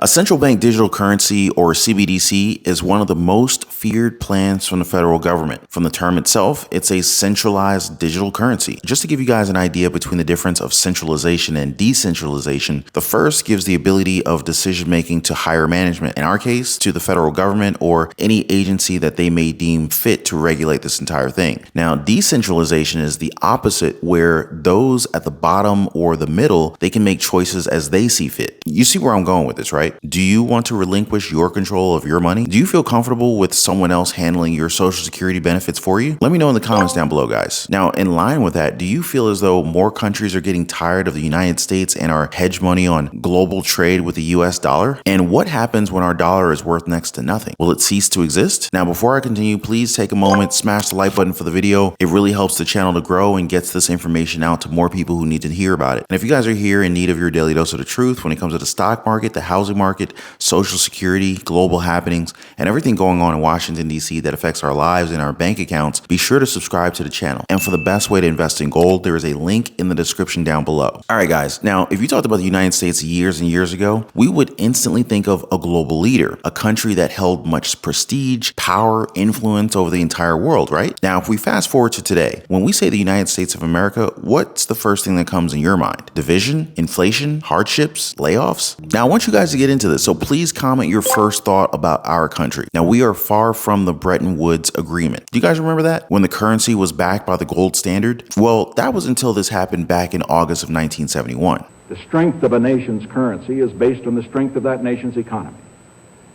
A central bank digital currency, or CBDC, is one of the most feared plans from the federal government. From the term itself, it's a centralized digital currency. Just to give you guys an idea between the difference of centralization and decentralization, the first gives the ability of decision making to higher management, in our case, to the federal government or any agency that they may deem fit to regulate this entire thing. Now, decentralization is the opposite, where those at the bottom or the middle, they can make choices as they see fit. You see where I'm going with this, right? Do you want to relinquish your control of your money? Do you feel comfortable with someone else handling your social security benefits for you? Let me know in the comments down below, guys. Now, in line with that, do you feel as though more countries are getting tired of the United States and our hegemony on global trade with the US dollar? And what happens when our dollar is worth next to nothing? Will it cease to exist? Now, before I continue, please take a moment, smash the like button for the video. It really helps the channel to grow and gets this information out to more people who need to hear about it. And if you guys are here in need of your daily dose of the truth when it comes to the stock market, the housing market, social security, global happenings, and everything going on in Washington, D.C. that affects our lives and our bank accounts, be sure to subscribe to the channel. And for the best way to invest in gold, there is a link in the description down below. All right, guys. Now, if you talked about the United States years and years ago, we would instantly think of a global leader, a country that held much prestige, power, influence over the entire world, right? Now, if we fast forward to today, when we say the United States of America, what's the first thing that comes in your mind? Division, inflation, hardships, layoffs? Now, I want you guys to get into this, so please comment your first thought about our country. Now, we are far from the Bretton Woods Agreement. Do you guys remember that? When the currency was backed by the gold standard? Well, that was until this happened back in August of 1971. The strength of a nation's currency is based on the strength of that nation's economy.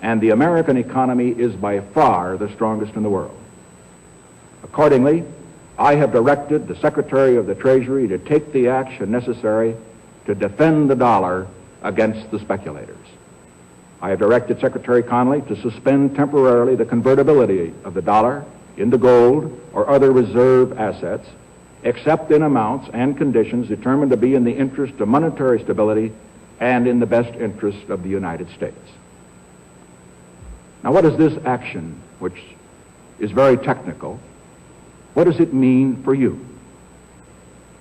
And the American economy is by far the strongest in the world. Accordingly, I have directed the Secretary of the Treasury to take the action necessary to defend the dollar against the speculators. I have directed Secretary Connally to suspend temporarily the convertibility of the dollar into gold or other reserve assets, except in amounts and conditions determined to be in the interest of monetary stability and in the best interest of the United States. Now, what is this action, which is very technical, what does it mean for you?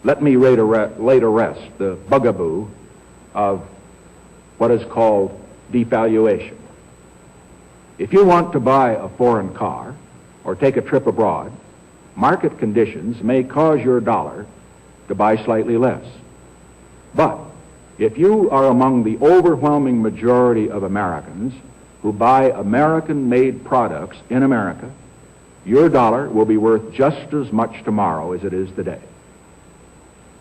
Let me lay to rest the bugaboo of what is called devaluation. If you want to buy a foreign car or take a trip abroad, market conditions may cause your dollar to buy slightly less. But if you are among the overwhelming majority of Americans who buy American-made products in America, your dollar will be worth just as much tomorrow as it is today.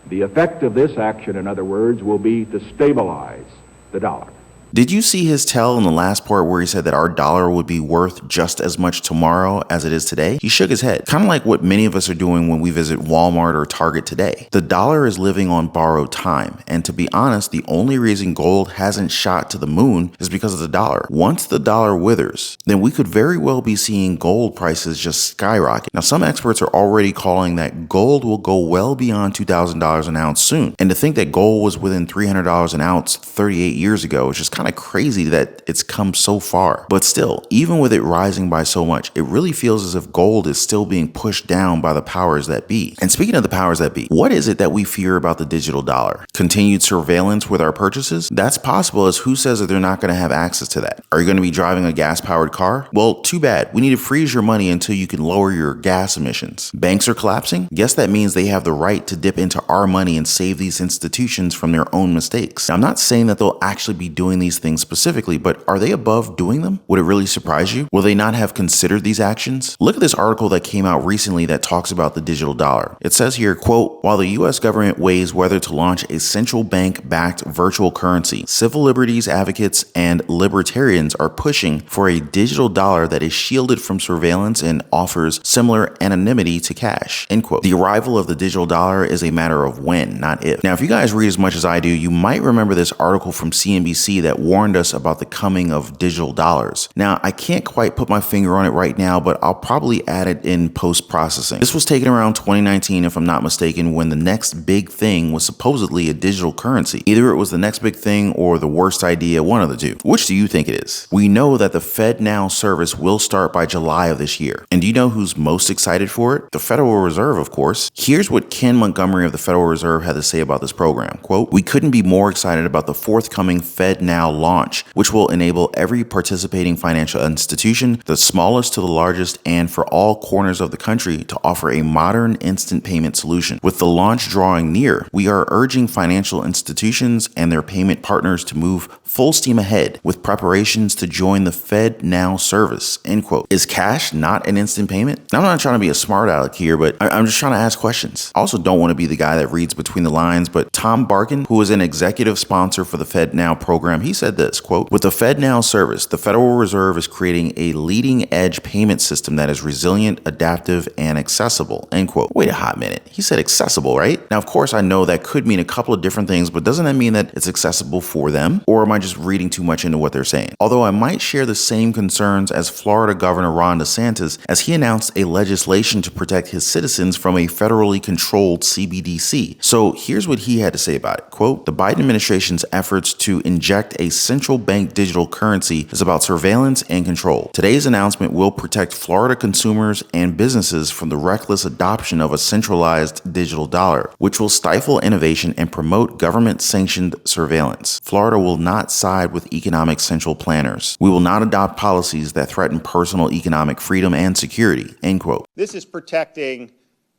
The effect of this action, in other words, will be to stabilize the dollar. Did you see his tell in the last part where he said that our dollar would be worth just as much tomorrow as it is today? He shook his head, kind of like what many of us are doing when we visit Walmart or Target today. The dollar is living on borrowed time, and to be honest, the only reason gold hasn't shot to the moon is because of the dollar. Once the dollar withers, then we could very well be seeing gold prices just skyrocket. Now, some experts are already calling that gold will go well beyond $2,000 an ounce soon, and to think that gold was within $300 an ounce 38 years ago is just kind of crazy that it's come so far. But still, even with it rising by so much, it really feels as if gold is still being pushed down by the powers that be. And speaking of the powers that be, what is it that we fear about the digital dollar? Continued surveillance with our purchases? That's possible, as who says that they're not going to have access to that? Are you going to be driving a gas-powered car? Well, too bad. We need to freeze your money until you can lower your gas emissions. Banks are collapsing? Guess that means they have the right to dip into our money and save these institutions from their own mistakes. Now, I'm not saying that they'll actually be doing these things specifically, but are they above doing them? Would it really surprise you? Will they not have considered these actions? Look at this article that came out recently that talks about the digital dollar. It says here, quote, while the US government weighs whether to launch a central bank-backed virtual currency, civil liberties advocates and libertarians are pushing for a digital dollar that is shielded from surveillance and offers similar anonymity to cash, end quote. The arrival of the digital dollar is a matter of when, not if. Now, if you guys read as much as I do, you might remember this article from CNBC that warned us about the coming of digital dollars. Now, I can't quite put my finger on it right now, but I'll probably add it in post-processing. This was taken around 2019, if I'm not mistaken, when the next big thing was supposedly a digital currency. Either it was the next big thing or the worst idea, one of the two. Which do you think it is? We know that the FedNow service will start by July of this year. And do you know who's most excited for it? The Federal Reserve, of course. Here's what Ken Montgomery of the Federal Reserve had to say about this program. Quote, we couldn't be more excited about the forthcoming FedNow Now launch, which will enable every participating financial institution, the smallest to the largest, and for all corners of the country to offer a modern instant payment solution. With the launch drawing near, we are urging financial institutions and their payment partners to move full steam ahead with preparations to join the Fed Now service, end quote. Is cash not an instant payment? Now, I'm not trying to be a smart aleck here, but I'm just trying to ask questions. I also don't want to be the guy that reads between the lines, but Tom Barkin, who is an executive sponsor for the Fed Now program, he said this, quote, with the Fed Now service, the Federal Reserve is creating a leading edge payment system that is resilient, adaptive, and accessible, end quote. Wait a hot minute. He said accessible, right? Now, of course, I know that could mean a couple of different things, but doesn't that mean that it's accessible for them? Or am I just reading too much into what they're saying? Although I might share the same concerns as Florida Governor Ron DeSantis, as he announced a legislation to protect his citizens from a federally controlled CBDC. So here's what he had to say about it. Quote, the Biden administration's efforts to inject a central bank digital currency is about surveillance and control. Today's announcement will protect Florida consumers and businesses from the reckless adoption of a centralized digital dollar, which will stifle innovation and promote government-sanctioned surveillance. Florida will not side with economic central planners. We will not adopt policies that threaten personal economic freedom and security, end quote. This is protecting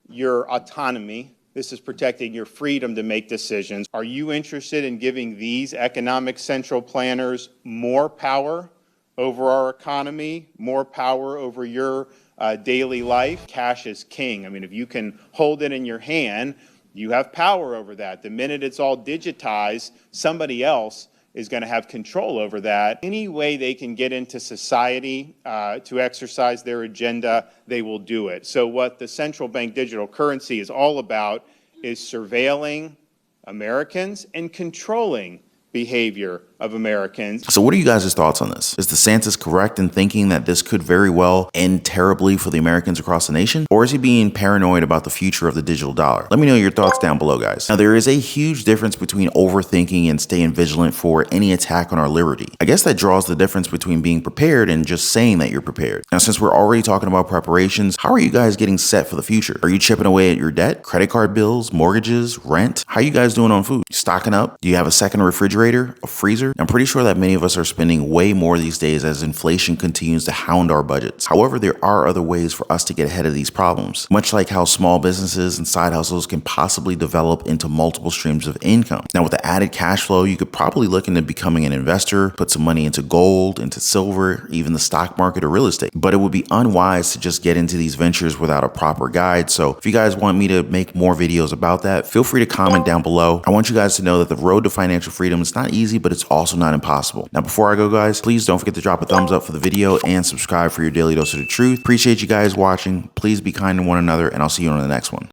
your autonomy. This is protecting your freedom to make decisions. Are you interested in giving these economic central planners more power over our economy, more power over your daily life? Cash is king. I mean, if you can hold it in your hand, you have power over that. The minute it's all digitized, somebody else is going to have control over that. Any way they can get into society to exercise their agenda, they will do it. So what the central bank digital currency is all about is surveilling Americans and controlling behavior of Americans. So what are you guys' thoughts on this? Is DeSantis correct in thinking that this could very well end terribly for the Americans across the nation? Or is he being paranoid about the future of the digital dollar? Let me know your thoughts down below, guys. Now, there is a huge difference between overthinking and staying vigilant for any attack on our liberty. I guess that draws the difference between being prepared and just saying that you're prepared. Now, since we're already talking about preparations, how are you guys getting set for the future? Are you chipping away at your debt, credit card bills, mortgages, rent? How are you guys doing on food? You stocking up? Do you have a second refrigerator, a freezer? I'm pretty sure that many of us are spending way more these days as inflation continues to hound our budgets. However, there are other ways for us to get ahead of these problems, much like how small businesses and side hustles can possibly develop into multiple streams of income. Now, with the added cash flow, you could probably look into becoming an investor, put some money into gold, into silver, even the stock market or real estate. But it would be unwise to just get into these ventures without a proper guide. So if you guys want me to make more videos about that, feel free to comment down below. I want you guys to know that the road to financial freedom is not easy, but it's also not impossible. Now, before I go, guys, please don't forget to drop a thumbs up for the video and subscribe for your daily dose of the truth. Appreciate you guys watching. Please be kind to one another, and I'll see you on the next one.